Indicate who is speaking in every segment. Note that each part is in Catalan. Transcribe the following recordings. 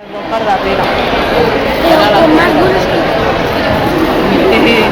Speaker 1: Per darrere.
Speaker 2: Pero con más duros que... ¿Quién?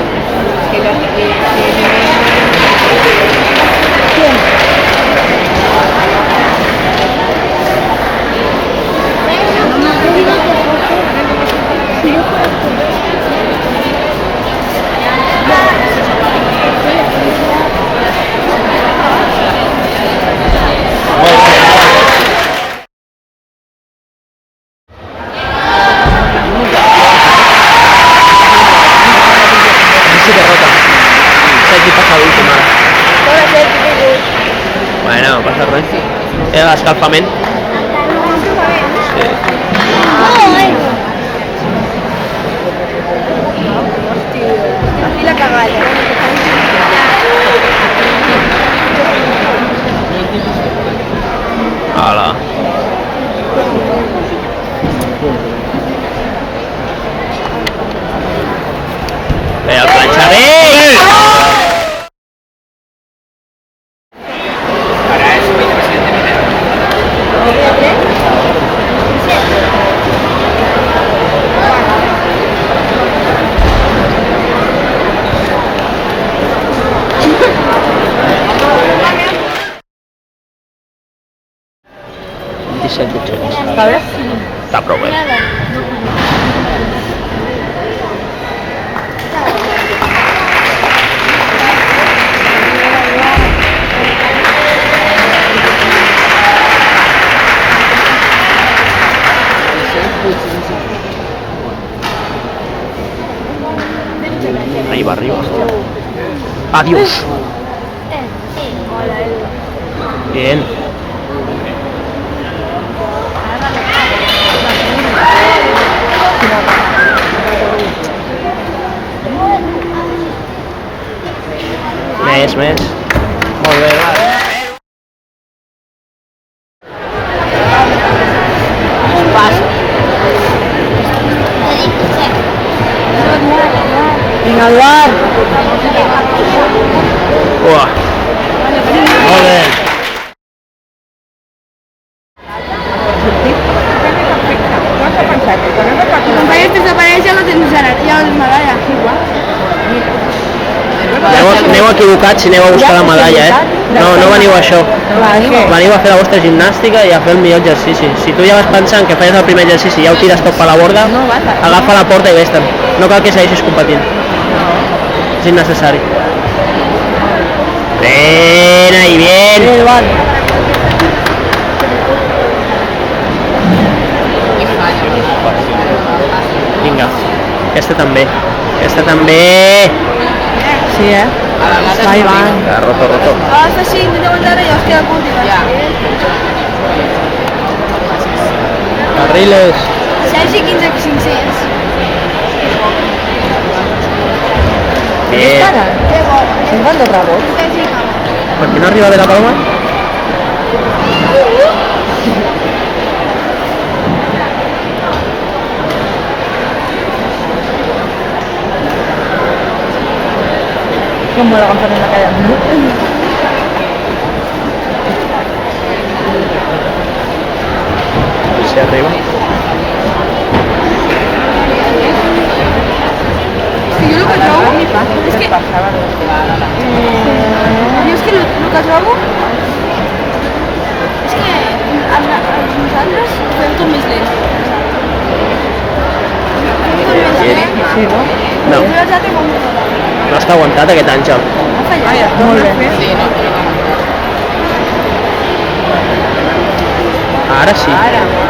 Speaker 3: Messi derrota. Sergi passa l'últim ara. Bueno, no passa res. Era l'escalfament. Sí.
Speaker 2: Aquí la cagalla.
Speaker 3: Hola. Ve el planxadell!
Speaker 1: ¿Sabes?
Speaker 3: Està prou bé. Ahí va arriba. Adiós. Bien. Més. Molt bé, va.
Speaker 1: Vinga, Eduard.
Speaker 3: Uah. Molt bé.
Speaker 2: Compañeros, desaparece lo tens ara. Ja les medalla.
Speaker 3: Aneu equivocats si aneu a buscar la medalla, eh? No veniu a això. Veniu a fer la vostra gimnàstica i a fer el millor exercici. Si tu ja vas pensant que feies el primer exercici i ja ho tires tot per la borda, agafa la porta i vés-te'n. No cal que segueixis competint. És innecessari. Bien, ahí, bien. Vinga, aquesta també.
Speaker 1: Sí, Ahí van.
Speaker 3: Roto.
Speaker 2: Hasta sí, intenta aguantar y os queda punto. Ya.
Speaker 3: Carriles.
Speaker 2: Sergi 15 que 500.
Speaker 3: Bien.
Speaker 1: Se'n van dos rebots.
Speaker 3: Per què no arriba bé la palma?
Speaker 1: Com la agafant en la cara.
Speaker 3: Si arriba.
Speaker 2: Jo el que trobo és que... Jo és que el que trobo és que nosaltres fem tot més lent.
Speaker 1: Sí, no?
Speaker 3: No,
Speaker 2: Jo els altres com...
Speaker 3: no està aguantat aquest Àngel.
Speaker 2: Ha fallat.
Speaker 1: Molt bé.
Speaker 3: Ara sí.
Speaker 1: Ara.